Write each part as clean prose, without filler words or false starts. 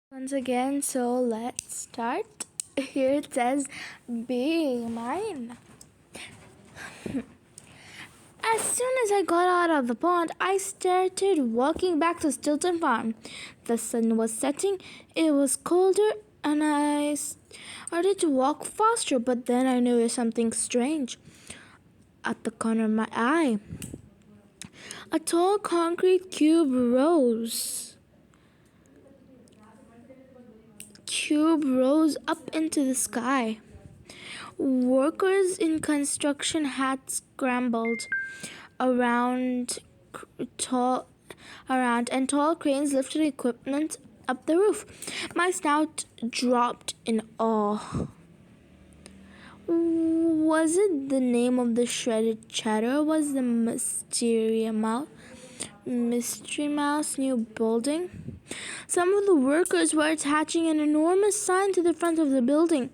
Once again, so let's start. Here it says, be mine. As soon as I got out of the pond, I started walking back to Stilton Farm. The sun was setting, it was colder, and I started to walk faster, but then I noticed something strange at the corner of my eye. A tall concrete cube rose up into the sky. Workers in construction had scrambled around tall and tall cranes lifted equipment up the roof. My snout dropped in awe. Was it the name of the shredded cheddar? Was the Mystery Mouse new building? Some of the workers were attaching an enormous sign to the front of the building.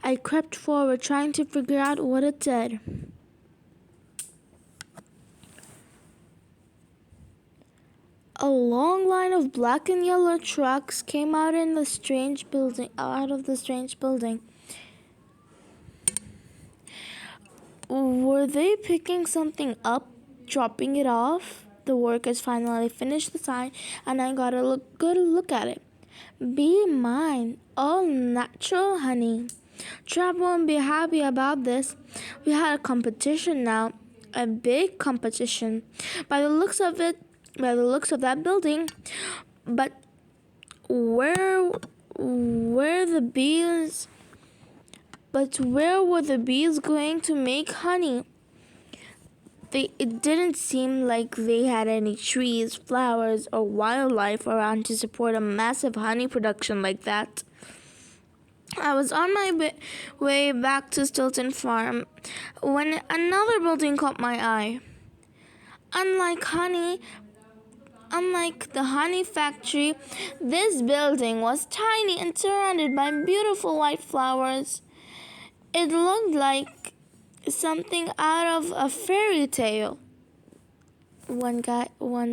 I crept forward, trying to figure out what it said. A long line of black and yellow trucks came out of the strange building. Were they picking something up, dropping it off? The workers finally finished the sign, and I got a good look at it. Be mine, all natural honey. Trap won't be happy about this. We had a competition now, a big competition. By the looks of that building, but where were the bees? But where were the bees going to make honey? It didn't seem like they had any trees, flowers, or wildlife around to support a massive honey production like that. I was on my way back to Stilton Farm when another building caught my eye. Unlike the honey factory, this building was tiny and surrounded by beautiful white flowers. It looked like something out of a fairy tale. One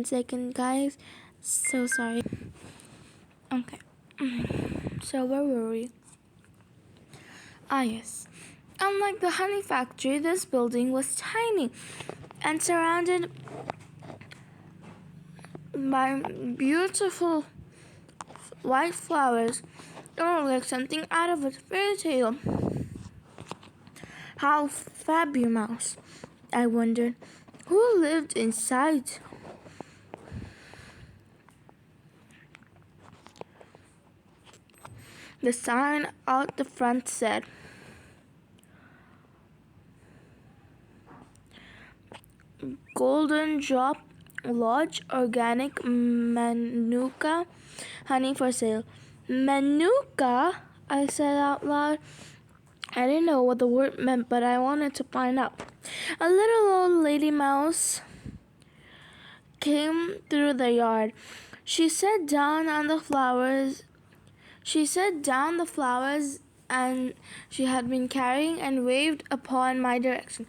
second, guys. So sorry. Okay. So where were we? Yes. Unlike the honey factory, this building was tiny and surrounded by beautiful white flowers. It looked like something out of a fairy tale. How fabulous, I wondered. Who lived inside? The sign out the front said, Golden Drop Lodge Organic Manuka Honey for sale. Manuka? I said out loud. I didn't know what the word meant, but I wanted to find out. A little old lady mouse came through the yard. She sat down the flowers and she had been carrying and waved upon my direction.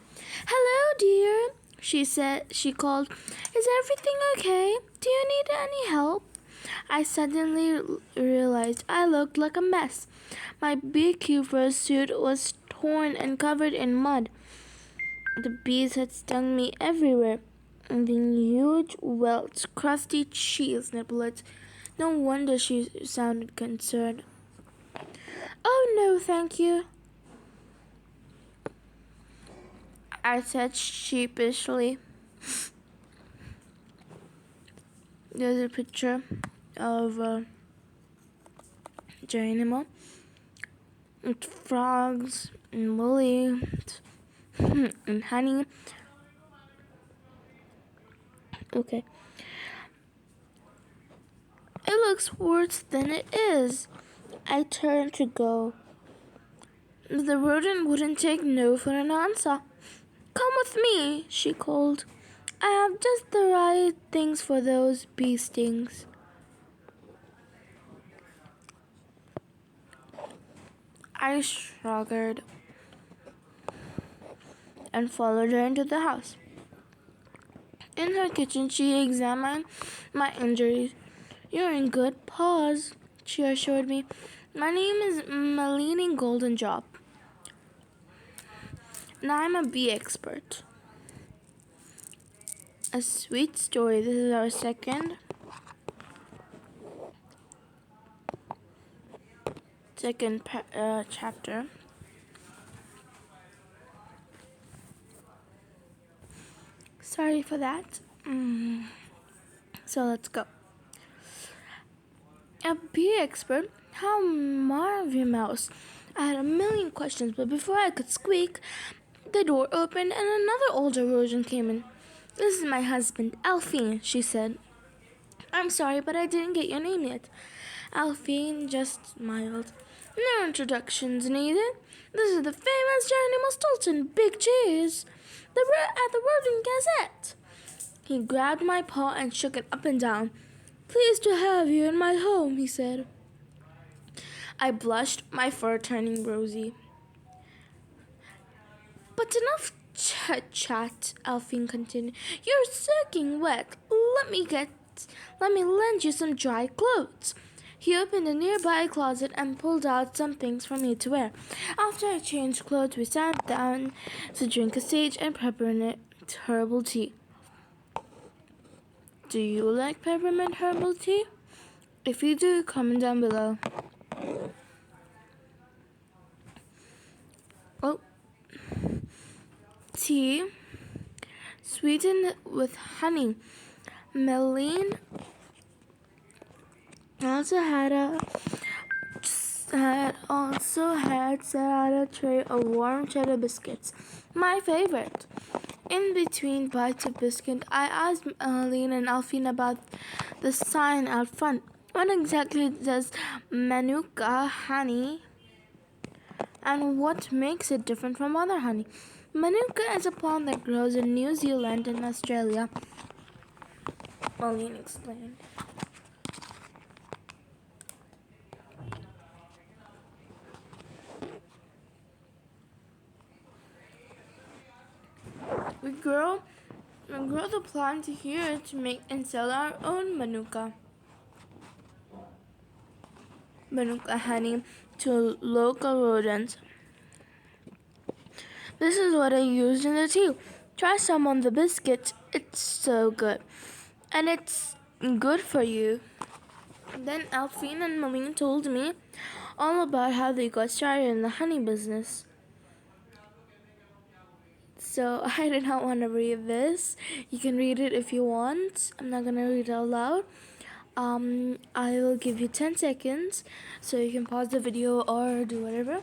Hello, dear, she said. She called. Is everything okay? Do you need any help? I suddenly realized I looked like a mess. My beekeeper's suit was torn and covered in mud. The bees had stung me everywhere, leaving huge welts, crusty cheese nibblets. No wonder she sounded concerned. Oh, no, thank you, I said sheepishly. There's a picture of Geronimo with frogs and lilies and honey. Okay. It looks worse than it is. I turned to go. The rodent wouldn't take no for an answer. Come with me, she called. I have just the right things for those bee stings. I shrugged and followed her into the house. In her kitchen, she examined my injuries. You're in good paws, she assured me. My name is Malini Golden Job, and I'm a bee expert. A sweet story. This is our second chapter. Sorry for that. So let's go. A bee expert? How marvelous! I had a million questions, but before I could squeak, the door opened and another older version came in. This is my husband, Alfie, she said. I'm sorry, but I didn't get your name yet. Alfie just smiled. No introductions needed. This is the famous Geronimo Stilton. Big cheers. At the World Gazette. He grabbed my paw and shook it up and down. Pleased to have you in my home, he said. I blushed, my fur turning rosy. But enough chit-chat, Alfie continued. You're soaking wet. Let me lend you some dry clothes. He opened a nearby closet and pulled out some things for me to wear. After I changed clothes, we sat down to drink a sage and peppermint herbal tea. Do you like peppermint herbal tea? If you do, comment down below. Oh, tea sweetened with honey. Meline also had set out a tray of warm cheddar biscuits, my favorite. In between bites of biscuit, I asked Meline and Alfie about the sign out front. What exactly does Manuka honey and what makes it different from other honey? Manuka is a plant that grows in New Zealand and Australia, Meline explained. We grow the plant here to make and sell our own Manuka honey to local rodents. This is what I used in the tea. Try some on the biscuit. It's so good. And it's good for you. Then Alfine and Meline told me all about how they got started in the honey business. So I did not want to read this. You can read it if you want. I'm not going to read it out loud. I will give you 10 seconds so you can pause the video or do whatever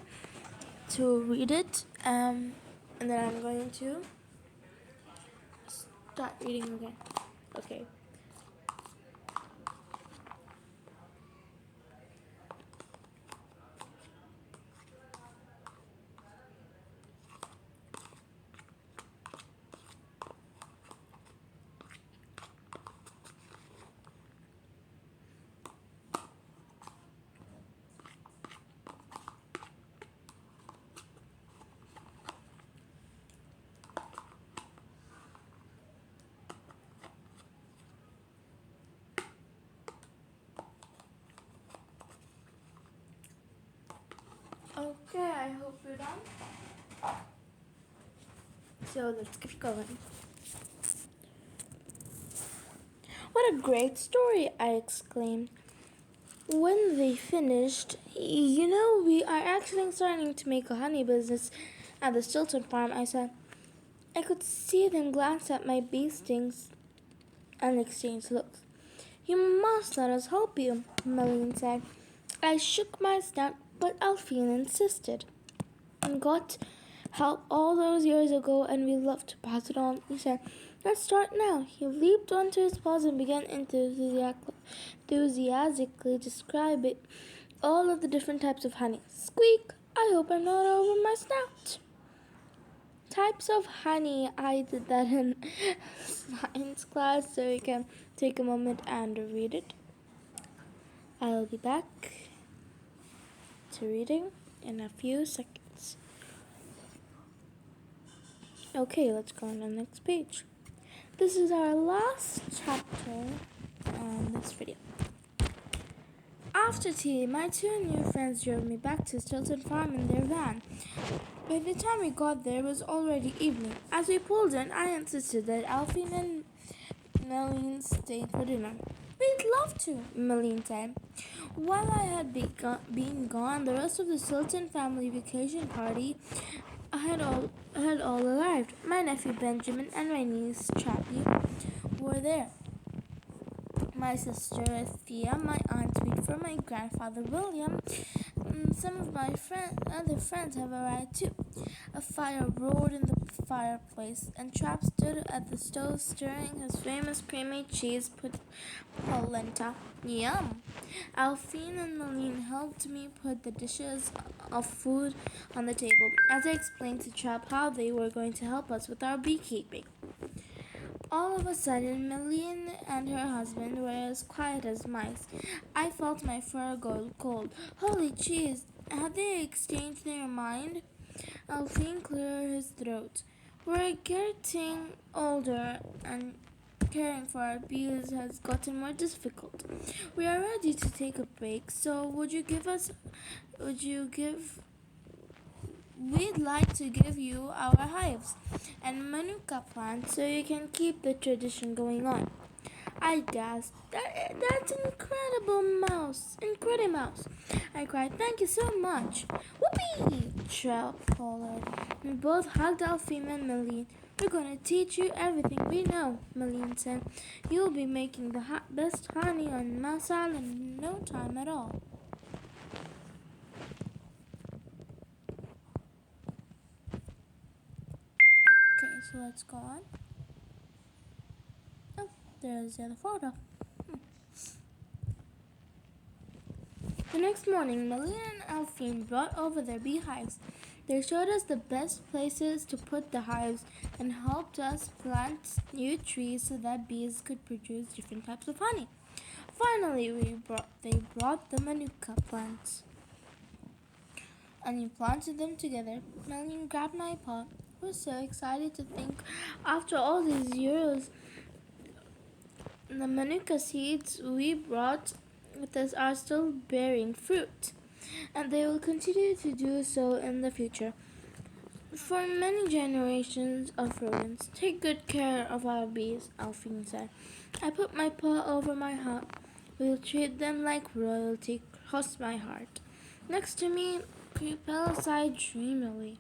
to read it. And then I'm going to start reading again. Okay. Okay, I hope you're done. So let's keep going. What a great story, I exclaimed. When they finished, we are actually starting to make a honey business at the Stilton farm, I said. I could see them glance at my bee stings and exchange looks. You must let us help you, Meline said. I shook my head, but Alfine insisted. And got help all those years ago, and we love to pass it on, he said. Let's start now. He leaped onto his paws and began enthusiastically describing all of the different types of honey. Squeak! I hope I'm not over my snout. Types of honey. I did that in science class, so you can take a moment and read it. I'll be back to reading in a few seconds. Okay, let's go on to the next page. This is our last chapter on this video. After tea, my two new friends drove me back to Stilton Farm in their van. By the time we got there, it was already evening. As we pulled in, I insisted that Alfie and Meline stay for dinner. We'd love to, Meline said. While I had been gone, the rest of the Sultan family vacation party had all arrived. My nephew Benjamin and my niece Chappie were there. My sister Thea, my aunt Tweetfer, my grandfather William, and some of my other friends have arrived too. A fire roared in the fireplace, and Trap stood at the stove stirring his famous creamy cheese polenta. Yum! Alphine and Malene helped me put the dishes of food on the table as I explained to Trap how they were going to help us with our beekeeping. All of a sudden, Meline and her husband were as quiet as mice. I felt my fur go cold. Holy cheese! Had they exchanged their mind? Alfine cleared his throat. We're getting older and caring for our bees has gotten more difficult. We are ready to take a break, so would you give we'd like to give you our hives and manuka plants so you can keep the tradition going on. I gasped. That's incredible, Mouse. Incredible, Mouse. I cried, thank you so much. Whoopee! Trap hollered. We both hugged Alfie and Meline. We're going to teach you everything we know, Meline said. You'll be making the best honey on Mouse Island in no time at all. Okay, so let's go on. Oh, there's the other photo. The next morning, Meline and Alphine brought over their beehives. They showed us the best places to put the hives and helped us plant new trees so that bees could produce different types of honey. Finally, they brought the manuka plants and we planted them together. Meline grabbed my paw. I was so excited to think after all these years, the manuka seeds we brought with us are still bearing fruit, and they will continue to do so in the future. For many generations of rodents, take good care of our bees, Alfine said. I put my paw over my heart. We'll treat them like royalty, crossed my heart. Next to me, Creepella sighed dreamily.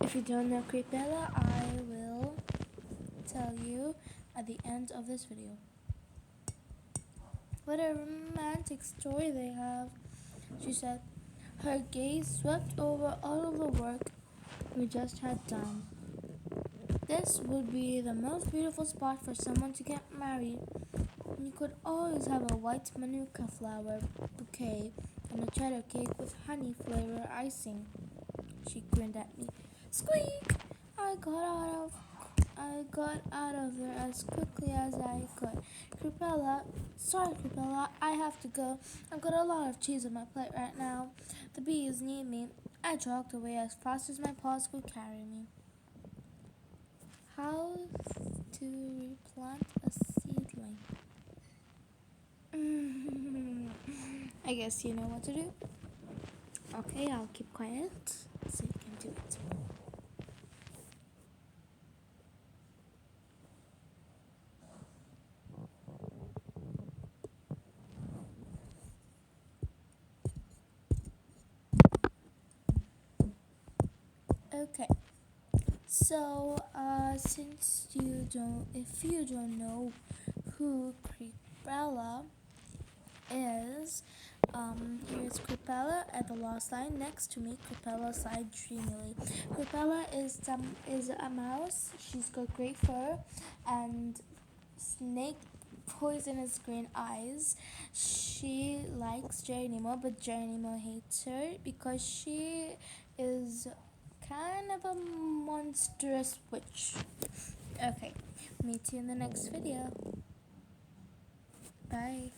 If you don't know Creepella, I will tell you at the end of this video. What a romantic story they have, she said. Her gaze swept over all of the work we just had done. This would be the most beautiful spot for someone to get married. You could always have a white manuka flower bouquet and a cheddar cake with honey flavor icing. She grinned at me. Squeak! I got out of there as quickly as I could. Sorry, Crupella, I have to go. I've got a lot of cheese on my plate right now. The bees need me. I jogged away as fast as my paws could carry me. How to replant a seedling? I guess you know what to do. Okay, I'll keep quiet so you can do it. Okay, so if you don't know who Creepella is, here's Creepella at the lost line. Next to me, Creepella sighed dreamily. Creepella is a mouse. She's got great fur and snake poisonous green eyes. She likes Geronimo, but Geronimo hates her because she is kind of a monstrous witch. Okay, meet you in the next video. Bye.